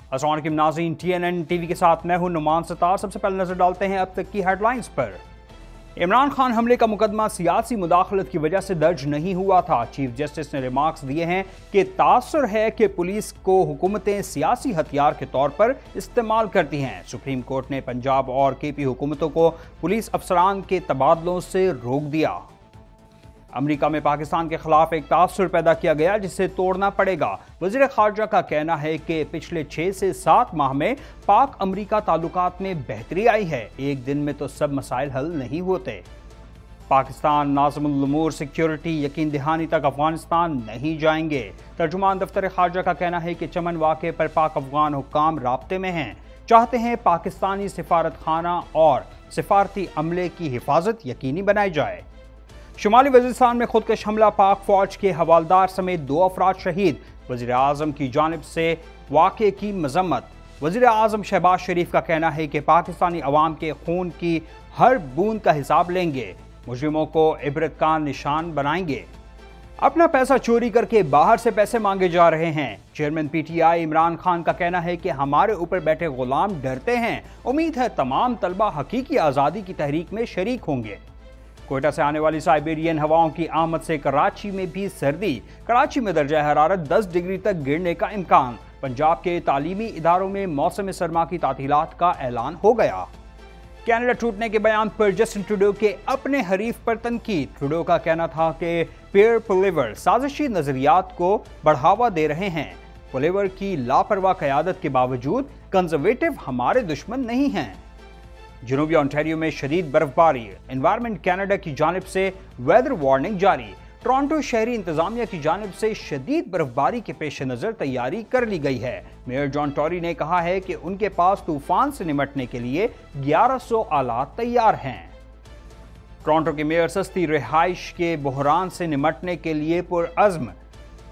अस्सलाम वालेकुम नाज़रीन, TNN टीवी के साथ मैं हूं नुमान सत्तार। सबसे पहले नजर डालते हैं अब तक की हेडलाइंस पर। इमरान खान हमले का मुकदमा सियासी मुदाखलत की वजह से दर्ज नहीं हुआ था। चीफ जस्टिस ने रिमार्क्स दिए हैं कि तासुर है कि पुलिस को हुकूमतें सियासी हथियार के तौर पर इस्तेमाल करती हैं। सुप्रीम कोर्ट ने पंजाब और KP हुकूमतों को पुलिस अफसरान के तबादलों से रोक दिया। अमेरिका में पाकिस्तान के खिलाफ एक तासुर पैदा किया गया जिसे तोड़ना पड़ेगा। वज़ीर ख़ारजा का कहना है कि पिछले 6 से 7 माह में पाक अमेरिका ताल्लुकात में बेहतरी आई है। एक दिन में तो सब मसाइल हल नहीं होते। पाकिस्तान नाज़िमुल उमूर सिक्योरिटी यकीन दहानी तक अफगानिस्तान नहीं जाएंगे। तर्जुमान दफ्तर ख़ारजा का कहना है कि चमन वाक़े पर पाक अफगान हुक्काम राब्ते में हैं, चाहते हैं पाकिस्तानी सिफारत खाना और सिफारती अमले की हिफाजत यकीनी बनाई जाए। शुमाली वज़ीरिस्तान में खुदकश हमला, पाक फौज के हवालदार समेत 2 अफराद शहीद। वज़ीर आज़म की जानिब से वाक़े की मजम्मत। वज़ीर आज़म शहबाज शरीफ का कहना है कि पाकिस्तानी अवाम के खून की हर बूंद का हिसाब लेंगे, मुजरिमों को इबरत का निशान बनाएंगे। अपना पैसा चोरी करके बाहर से पैसे मांगे जा रहे हैं। चेयरमैन PTI इमरान खान का कहना है कि हमारे ऊपर बैठे गुलाम डरते हैं। उम्मीद है तमाम तलबा हकीकी आज़ादी की तहरीक में शरीक होंगे। कोयटा से आने वाली साइबेरियन हवाओं की आमद से कराची में भी सर्दी। कराची में दर्जा हरारत 10 डिग्री तक गिरने का इम्कान। पंजाब के तालीमी इदारों में मौसम सरमा की तातीलात का ऐलान हो गया। कनाडा टूटने के बयान पर जस्टिन ट्रूडो के अपने हरीफ पर तनकीद। ट्रूडो का कहना था कि पियर पुलेवर साजिशी नजरियात को बढ़ावा दे रहे हैं। पुलेवर की लापरवाह क़यादत के बावजूद कंजर्वेटिव हमारे दुश्मन नहीं हैं। जनूबी ओंटारियो में शदीद बर्फबारी। एनवायरमेंट कनाडा की जानिब से वेदर वार्निंग जारी। टोरंटो शहरी इंतजामिया की जानिब से शदीद बर्फबारी के पेश नज़र तैयारी कर ली गई है। मेयर जॉन टॉरी ने कहा है कि उनके पास तूफान से निमटने के लिए 1100 आलात तैयार हैं। टोरंटो के मेयर सस्ती रिहाइश के बहरान से निमटने के लिए पुरअज़्म।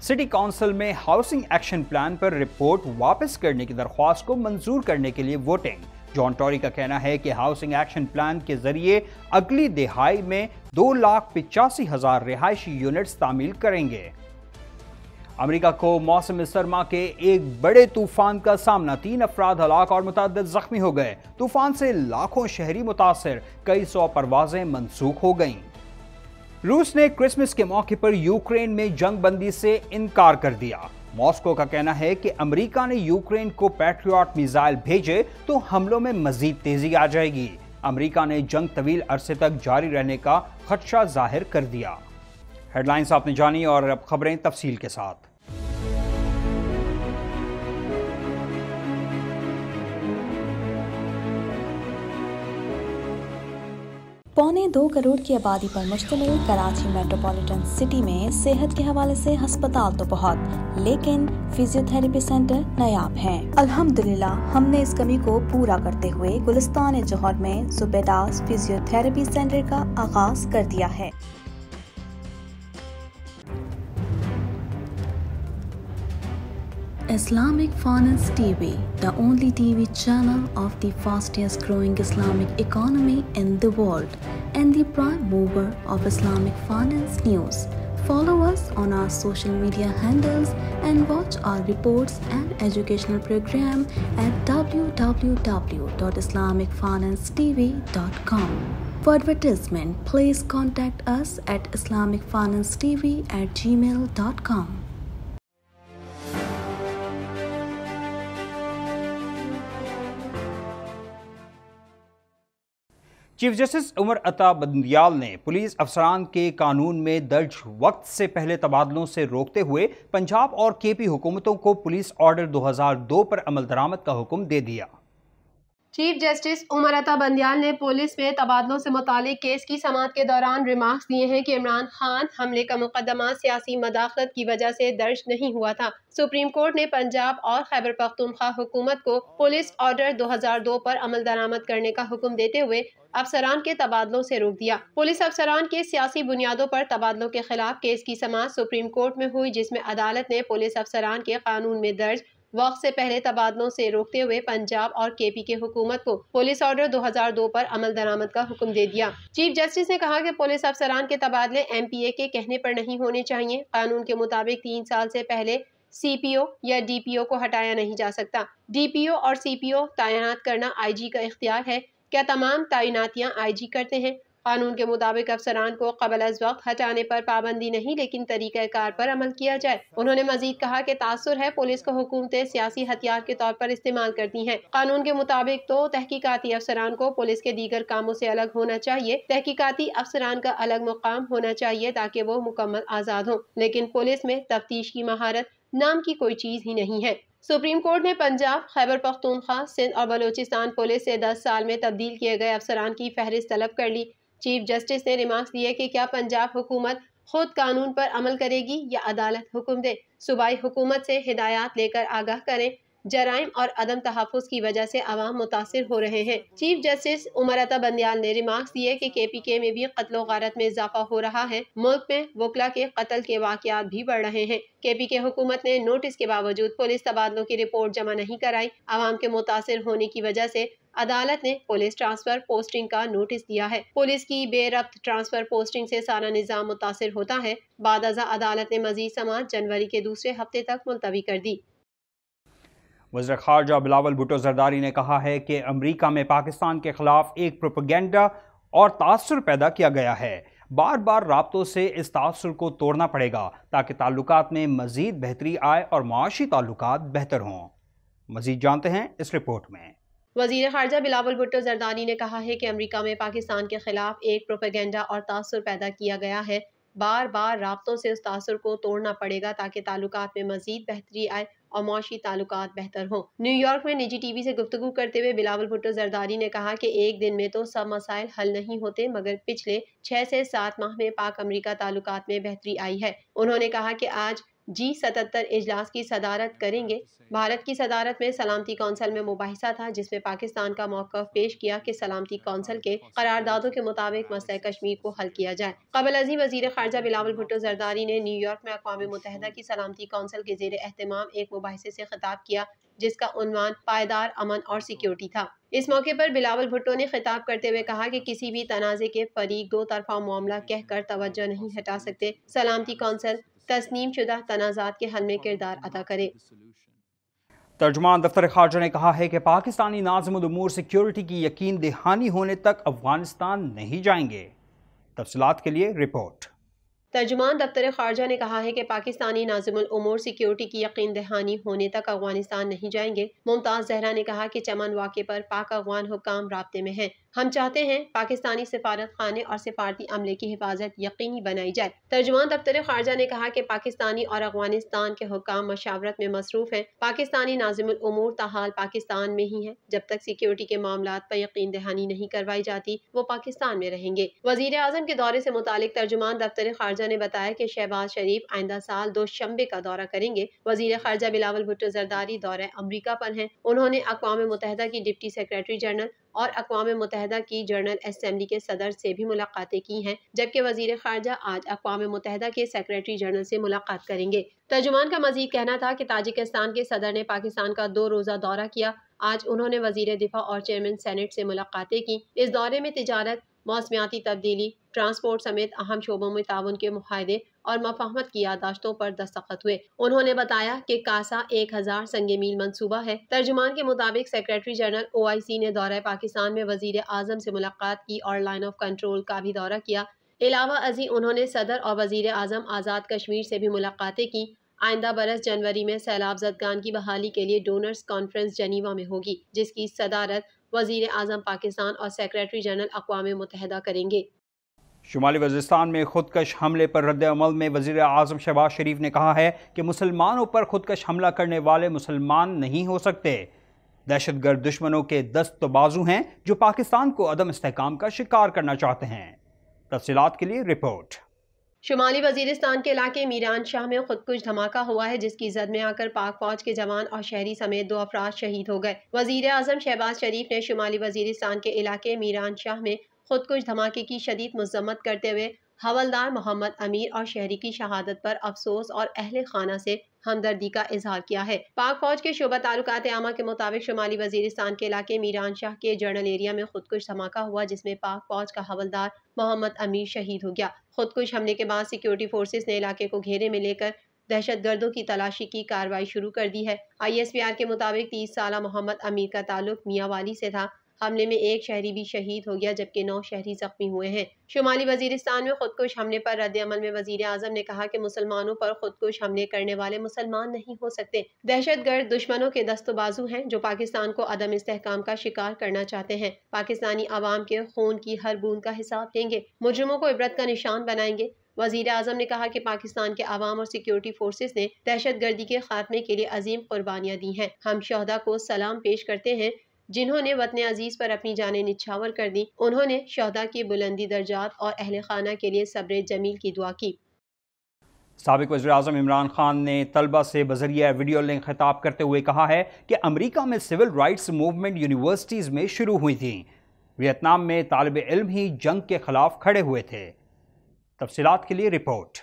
सिटी काउंसिल में हाउसिंग एक्शन प्लान पर रिपोर्ट वापस करने की दरख्वास्त को मंजूर करने के लिए वोटिंग। जॉन टॉरी का कहना है कि हाउसिंग एक्शन प्लान के जरिए अगली दिहाई में 2,85,000 रिहायशी यूनिट्स तामील करेंगे। अमेरिका को मौसम सरमा के एक बड़े तूफान का सामना। 3 अफराद हलाक और मुतअद्दिद जख्मी हो गए। तूफान से लाखों शहरी मुतासर, कई 100 परवाजें मनसूख हो गईं। रूस ने क्रिसमस के मौके पर यूक्रेन में जंग बंदी से इनकार कर दिया। मॉस्को का कहना है कि अमेरिका ने यूक्रेन को पैट्रियट मिसाइल भेजे तो हमलों में मजीद तेजी आ जाएगी। अमेरिका ने जंग तवील अरसे तक जारी रहने का खदशा जाहिर कर दिया। हेडलाइंस आपने जानी और अब खबरें तफसील के साथ। पौने 2 करोड़ की आबादी पर मुश्तमिल कराची मेट्रोपॉलिटन सिटी में सेहत के हवाले से अस्पताल तो बहुत, लेकिन फिजियोथेरेपी सेंटर नायाब हैं। अल्हम्दुलिल्लाह हमने इस कमी को पूरा करते हुए गुलिस्तान जौहर में ज़ुबैदास फिजियोथेरेपी सेंटर का आगाज कर दिया है। Islamic Finance TV, the only TV channel of the fastest growing Islamic economy in the world and the prime mover of Islamic finance news. Follow us on our social media handles and watch our reports and educational program at www.islamicfinancetv.com. For advertisement, please contact us at islamicfinancetv@gmail.com. Chief justice Umar Ata Bandial ने police अफसरान के कानून में दर्ज वक्त से पहले तबादलों से रोकते हुए पंजाब और KP हुकूमतों को पुलिस ऑर्डर 2002 पर अमल दरामद का हुक्म दे दिया। चीफ जस्टिस उमर अता बंदियाल ने पुलिस में तबादलों से मुतालिक केस की समाअत के दौरान रिमार्क्स दिए हैं कि इमरान खान हमले का मुकदमा सियासी मदाखलत की वजह से दर्ज नहीं हुआ था। सुप्रीम कोर्ट ने पंजाब और खैबर पख्तूनख्वा हुकूमत को पुलिस ऑर्डर 2002 पर अमल दरामद करने का हुक्म देते हुए अफसरान के तबादलों से रोक दिया। पुलिस अफसरान के सियासी बुनियादों पर तबादलों के खिलाफ केस की समाअत सुप्रीम कोर्ट में हुई, जिसमें अदालत ने पुलिस अफसरान के कानून में दर्ज वक्त से पहले तबादलों से रोकते हुए पंजाब और KP के हुकूमत को पुलिस ऑर्डर 2002 पर अमल दरामद का हुक्म दे दिया। चीफ जस्टिस ने कहा कि पुलिस अफसरान के तबादले MPA के कहने पर नहीं होने चाहिए। कानून के मुताबिक 3 साल से पहले सीपीओ या डीपीओ को हटाया नहीं जा सकता। डीपीओ और सीपीओ तैनात करना आईजी का इख्तियार है। क्या तमाम तैनातियां आईजी करते हैं? कानून के मुताबिक अफसरान को क़ब्ल अज़ वक्त हटाने पर पाबंदी नहीं, लेकिन तरीक़ाकार पर अमल किया जाए। उन्होंने मजीद कहा कि तासुर है पुलिस को हुकूमतें सियासी हथियार के तौर पर इस्तेमाल करती हैं। कानून के मुताबिक तो तहकीकाती अफसरान को पुलिस के दीगर कामों से अलग होना चाहिए। तहकीकाती अफसरान का अलग मुकाम होना चाहिए ताकि वो मुकम्मल आज़ाद हों, लेकिन पुलिस में तफ्तीश की महारत नाम की कोई चीज़ ही नहीं है। सुप्रीम कोर्ट ने पंजाब, खैबर पख्तूनख्वा, सिंध और बलूचिस्तान पुलिस से 10 साल में तब्दील किए गए अफसरान की फहरिस्त तलब कर ली। चीफ जस्टिस ने रिमार्क्स दिए कि क्या पंजाब हुकूमत खुद कानून पर अमल करेगी या अदालत हुक्म दे। सूबाई हुकूमत से हिदायत लेकर आगाह करें। जराइम और अदम तहफ़्फ़ुज़ की वजह से अवाम मुतासिर हो रहे हैं। चीफ जस्टिस उमर अता बंदियाल ने रिमार्क्स दिए कि KPK में भी कत्लो गारत में इजाफा हो रहा है। मुल्क में वकला के कत्ल के वाक़यात भी बढ़ रहे हैं। KPK हुकूमत ने नोटिस के बावजूद पुलिस तबादलों की रिपोर्ट जमा नहीं कराई। अवाम के मुतासिर होने की वजह से अदालत ने पुलिस ट्रांसफर पोस्टिंग का नोटिस दिया है। पुलिस की बेरब्त ट्रांसफर पोस्टिंग से सारा निज़ाम मुतासिर होता है। बाद अज़ा अदालत ने मज़ीद समाअत जनवरी के दूसरे हफ्ते तक मुलतवी कर दी। वज़ीर ख़ारजा बिलावल भुट्टो ज़रदारी ने कहा है कि अमरीका में पाकिस्तान के खिलाफ एक प्रोपेगेंडा और तासुर पैदा किया गया है। बार बार राब्तों से इस तासुर को तोड़ना पड़ेगा ताकि ताल्लुकात में मज़ीद बेहतरी आए और माशी ताल्लुकात बेहतर हों। मज़ीद जानते हैं इस रिपोर्ट में। वज़ीर ख़ारजा बिलावल भुट्टो ज़रदारी ने कहा है कि अमरीका में पाकिस्तान के खिलाफ एक प्रोपेगेंडा और तासुर पैदा किया गया है। बार बार राब्तों से उस तासुर को तोड़ना पड़ेगा ताकि ताल्लुकात में मज़ीद बेहतरी आए और माशी ताल्लुकात बेहतर हों। न्यूयॉर्क में निजी TV से गुफ्तगू करते हुए बिलावल भुट्टो ज़रदारी ने कहा कि एक दिन में तो सब मसाइल हल नहीं होते, मगर पिछले 6 से 7 माह में पाक अमरीका ताल्लुकात में बेहतरी आई है। उन्होंने कहा कि आज G77 इजलास की सदारत करेंगे। भारत की सदारत में सलामती कौंसिल में मुबाहिसा था, जिसमें पाकिस्तान का मौक़िफ़ पेश किया कि सलामती कौंसिल के करारदादों के मुताबिक मसला कश्मीर को हल किया जाए। क़ब्ल अज़ीं वज़ीर ख़ारजा बिलावल भुट्टो ज़रदारी ने न्यूयॉर्क में अक़वाम मुत्तहिदा की सलामती कौंसिल के ज़ेर एहतमाम एक मुबाहिसे से खिताब किया, जिसका उन्वान पायदार अमन और सिक्योरिटी था। इस मौके पर बिलावल भुट्टो ने खिताब करते हुए कहा कि किसी भी तनाज़े के फरीक दो तरफा मामला कहकर तवज्जो नहीं हटा सकते। सलामती कौंसिल तस्नीम शुदा तनाज़ात के हल में किरदार अदा करे। तर्जुमान दफ्तर खारजा ने कहा है कि पाकिस्तानी नाज़िमुल उमूर सिक्योरिटी की यकीन दहानी होने तक अफगानिस्तान नहीं जाएंगे। तफसीलात के लिए रिपोर्ट। तर्जुमान दफ्तर खारजा ने कहा है कि पाकिस्तानी नाज़िमुल उमूर सिक्योरिटी की यकीन दहानी होने तक अफगानिस्तान नहीं जाएंगे। मुमताज़ जहरा ने कहा कि चमन वाक़े पर पाक अफगान हुक्काम राब्ते में हैं। हम चाहते हैं पाकिस्तानी सिफारत खाने और सिफारती अमले की हिफाजत यकीनी बनाई जाए। तर्जुमान दफ्तर खारजा ने कहा कि पाकिस्तानी और अफगानिस्तान के हुक्काम मशावरत में मसरूफ़ हैं। पाकिस्तानी नाज़िमुल उमूर ताहाल पाकिस्तान में ही है। जब तक सिक्योरिटी के मामलात पर यकीन दहानी नहीं करवाई जाती, वो पाकिस्तान में रहेंगे। वज़ीर आज़म के दौरे से मुतालिक तर्जुमान दफ्तर खारजा ने बताया कि शहबाज शरीफ आइंदा साल 2 शंबे का दौरा करेंगे। वज़ीर ख़ारजा बिलावल भुट्टो ज़रदारी दौरे अमरीका पर हैं। उन्होंने अक़वाम मुत्तहिदा की डिप्टी सेक्रेटरी जनरल और अक़वाम मुत्तहिदा की जनरल असेंबली के सदर से भी मुलाकातें की हैं, जबकि वज़ीर ख़ारजा आज अक़वाम मुत्तहिदा के सेक्रेटरी जनरल से मुलाकात करेंगे। तर्जुमान का मज़ीद कहना था कि ताजिकिस्तान के सदर ने पाकिस्तान का 2 रोज़ा दौरा किया। आज उन्होंने वज़ीर दिफा और चेयरमैन सेनेट से मुलाकातें की। इस दौरे में तिजारत, मौसमियाती तब्दीली, ट्रांसपोर्ट समेत अहम शोबों में ताउन के मुआहदे और मफाहमत की यादाश्तों पर दस्तखत हुए। उन्होंने बताया कि कासा 1000 संगे मील मंसूबा है। तर्जुमान के मुताबिक सेक्रेटरी जनरल OIC ने दौरा पाकिस्तान में वज़ीर आज़म से मुलाकात की और लाइन ऑफ कंट्रोल का भी दौरा किया। अलावा अजी उन्होंने सदर और वज़ीर आज़म आज़ाद कश्मीर से भी मुलाकातें की। आइंदा बरस जनवरी में सैलाब ज़दगान की बहाली के लिए डोनर्स कॉन्फ्रेंस जनीवा में होगी, जिसकी सदारत वज़ीर आज़म पाकिस्तान और सेक्रेटरी जनरल अक़वाम मुत्तहिदा करेंगे। शुमाली वज़ीरिस्तान में खुदकश हमले पर रद्द अमल में वज़ीर आज़म शहबाज शरीफ ने कहा है कि मुसलमानों पर खुदकश हमला करने वाले मुसलमान नहीं हो सकते। दहशतगर्द दुश्मनों के दस्त तो बाजू हैं जो पाकिस्तान को अदम इस्तेहकाम का शिकार करना चाहते हैं। तफसीलात के लिए रिपोर्ट। शुमाली वज़ीरिस्तान के इलाके मीरान शाह में खुदकुश धमाका हुआ है, जिसकी जद में आकर पाक फौज के जवान और शहरी समेत 2 अफराद शहीद हो गए। वज़ीर आज़म शहबाज शरीफ ने शुमाली वज़ीरिस्तान के इलाके मीरान शाह में खुदकुश धमाके की शदीद मज़म्मत करते हुए हवलदार मोहम्मद अमीर और शहरी की शहादत पर अफसोस और अहले खाना से हमदर्दी का इजहार किया है। पाक फौज के शोबा ताल्लुकात आमा के मुताबिक शुमाली वज़ीरिस्तान के इलाके मीरान शाह के जर्नल एरिया में खुदकुश धमाका हुआ, जिसमें पाक फौज का हवलदार मोहम्मद अमीर शहीद हो गया। खुदकुश हमले के बाद सिक्योरिटी फोर्सेस ने इलाके को घेरे में लेकर दहशतगर्दों की तलाशी की कार्रवाई शुरू कर दी है। ISPR के मुताबिक 30 साल मोहम्मद अमीर का ताल्लुक मियांवाली से था। हमले में एक शहरी भी शहीद हो गया जबकि 9 शहरी जख्मी हुए हैं। शुमाली वजीरिस्तान में खुदकुश हमले पर रद्द-ए-अमल में वजीर आजम ने कहा कि मुसलमानों पर खुदकुश हमले करने वाले मुसलमान नहीं हो सकते। दहशतगर्द दुश्मनों के दस्तबाजू हैं जो पाकिस्तान को अदम इस्तेहकाम का शिकार करना चाहते हैं। पाकिस्तानी आवाम के खून की हर बूंद का हिसाब लेंगे, मुजरिमों को इबरत का निशान बनाएंगे। वजीर आजम ने कहा कि पाकिस्तान के अवाम और सिक्योरिटी फोर्सेस ने दहशतगर्दी के खात्मे के लिए अजीम कुर्बानियां दी हैं। हम शहदा को सलाम पेश करते हैं जिन्होंने वतन अजीज पर अपनी जानें निछावर कर दी। उन्होंने शहदा की बुलंदी दर्जात और अहले खाना के लिए सब्र जमील की दुआ की। साबिक वज़ीर-ए-आज़म इमरान खान ने तलबा से बज़रिया वीडियो लिंक खिताब करते हुए कहा है कि अमेरिका में सिविल राइट्स मूवमेंट यूनिवर्सिटीज़ में शुरू हुई थी। वियतनाम में तालिब इल्म ही जंग के खिलाफ खड़े हुए थे। तफसीलात के लिए रिपोर्ट।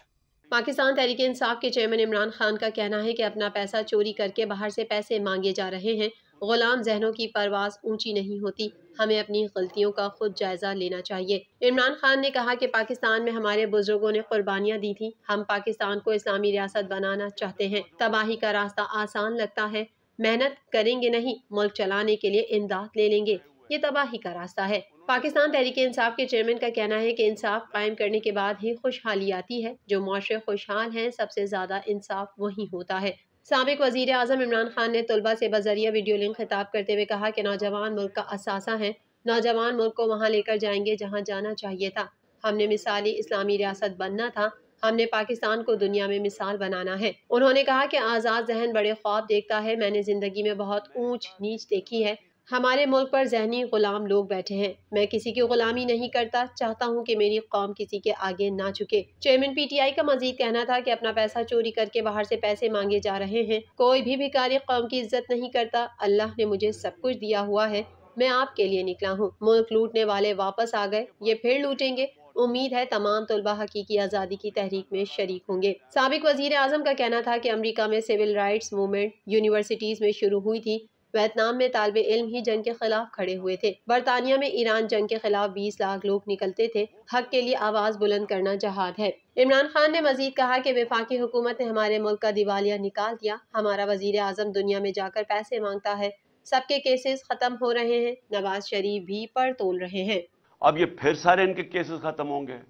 पाकिस्तान तहरीक इंसाफ के चेयरमैन इमरान खान का कहना है कि अपना पैसा चोरी करके बाहर से पैसे मांगे जा रहे हैं। गुलाम जहनों की परवाज ऊंची नहीं होती, हमें अपनी गलतियों का खुद जायजा लेना चाहिए। इमरान खान ने कहा कि पाकिस्तान में हमारे बुजुर्गों ने कुर्बानियां दी थी। हम पाकिस्तान को इस्लामी रियासत बनाना चाहते हैं। तबाही का रास्ता आसान लगता है, मेहनत करेंगे नहीं, मुल्क चलाने के लिए इमदाद ले लेंगे, ये तबाही का रास्ता है। पाकिस्तान तहरीक इंसाफ के चेयरमैन का कहना है कि इंसाफ कायम करने के बाद ही खुशहाली आती है। जो मुआशरे खुशहाल हैं, सबसे ज्यादा इंसाफ वही होता है। साबिक वजीर आजम इमरान खान ने तलबा से बजरिया वीडियो लिंक खिताब करते हुए कहा कि नौजवान मुल्क का असासा है। नौजवान मुल्क को वहाँ लेकर जाएंगे जहाँ जाना चाहिए था। हमने मिसाली इस्लामी रियासत बनना था। हमने पाकिस्तान को दुनिया में मिसाल बनाना है। उन्होंने कहा कि आज़ाद जहन बड़े ख्वाब देखता है। मैंने जिंदगी में बहुत ऊंच नीच देखी है। हमारे मुल्क पर जहनी गुलाम लोग बैठे हैं। मैं किसी की गुलामी नहीं करता, चाहता हूँ कि मेरी कौम किसी के आगे ना झुके। चेयरमैन PTI का मजीद कहना था कि अपना पैसा चोरी करके बाहर से पैसे मांगे जा रहे हैं। कोई भी भिखारी कौम की इज्जत नहीं करता। अल्लाह ने मुझे सब कुछ दिया हुआ है, मैं आपके लिए निकला हूँ। मुल्क लूटने वाले वापस आ गए, ये फिर लूटेंगे। उम्मीद है तमाम तलबा हकीकी आज़ादी की तहरीक में शरीक होंगे। साबिक वजीर आजम का कहना था कि अमरीका में सिविल राइट्स मूवमेंट यूनिवर्सिटीज में शुरू हुई थी। वियतनाम में तालिब इल्म ही जंग के खिलाफ खड़े हुए थे। बरतानिया में ईरान जंग के खिलाफ 20 लाख लोग निकलते थे। हक के लिए आवाज बुलंद करना जहाद है। इमरान खान ने मजीद कहा कि वफाकी हुकूमत ने हमारे मुल्क का दिवालिया निकाल दिया। हमारा वजीर आजम दुनिया में जाकर पैसे मांगता है। सबके केसेस खत्म हो रहे हैं, नवाज शरीफ भी पर तोल रहे हैं। अब ये फिर सारे इनके केसेस खत्म होंगे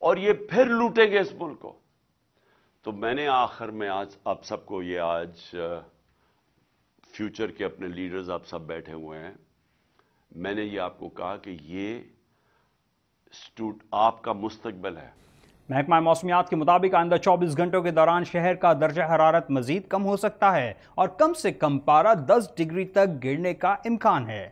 और ये फिर लूटेंगे इस मुल्क को। तो मैंने आखिर में आज आप सबको ये आज फ्यूचर के अपने लीडर्स आप सब बैठे हुए हैं, मैंने ये आपको कहा कि ये आपका मुस्तकबिल है। महकमा मौसमियात के मुताबिक आइंदा 24 घंटों के दौरान शहर का दर्जा हरारत मजीद कम हो सकता है और कम से कम पारा 10 डिग्री तक गिरने का इम्कान है।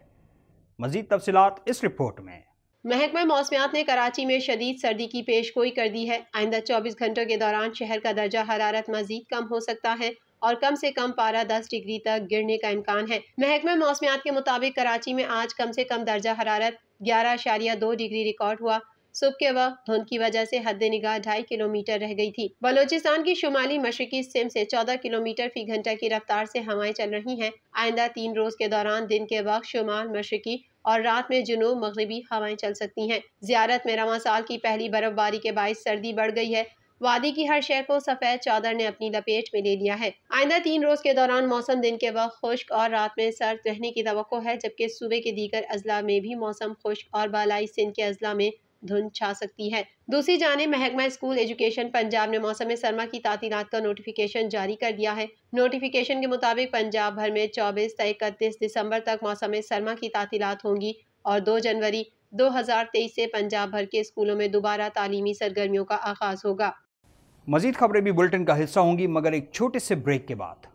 मजीद तफसीलात इस रिपोर्ट में। महकमा मौसमियात ने कराची में शदीद सर्दी की पेशगोई कर दी है। आइंदा 24 घंटों के दौरान शहर का दर्जा हरारत मजीद कम हो सकता है और कम से कम पारा 10 डिग्री तक गिरने का इम्कान है। महकमा मौसमियात के मुताबिक कराची में आज कम से कम दर्जा हरारत 11.2 डिग्री रिकॉर्ड हुआ। सुबह के वक्त धुंध की वजह से हद निगाह 2.5 किलोमीटर रह गई थी। बलोचिस्तान की शुमाली मशरकी सिम से 14 किलोमीटर फी घंटा की रफ्तार से हवाएं चल रही हैं। आइंदा 3 रोज के दौरान दिन के वक्त शुमाल मशरकी और रात में जुनूब मगरिबी हवाएं चल सकती हैं। ज़ियारत में रवां साल की पहली बर्फबारी के बाइस सर्दी बढ़ गई है। वादी की हर शय को सफेद चादर ने अपनी लपेट में ले लिया है। आइंदा 3 रोज के दौरान मौसम दिन के वक्त खुश्क और रात में सर्द रहने की तवक्को है, जबकि सूबे के दीगर अजला में भी मौसम खुश्क और बालाई सिंध के अजला में धुंध छा सकती है। दूसरी जानिब महकमा स्कूल एजुकेशन पंजाब ने मौसम सरमा की तातीलात का नोटिफिकेशन जारी कर दिया है। नोटिफिकेशन के मुताबिक पंजाब भर में 24 से 31 दिसंबर तक मौसम सरमा की तातीलात होंगी और 2 जनवरी 2023 से पंजाब भर के स्कूलों में दोबारा तालीमी सरगर्मियों का आगाज होगा। मजीद खबरें भी बुलेटिन का हिस्सा होंगी, मगर एक छोटे से ब्रेक के बाद।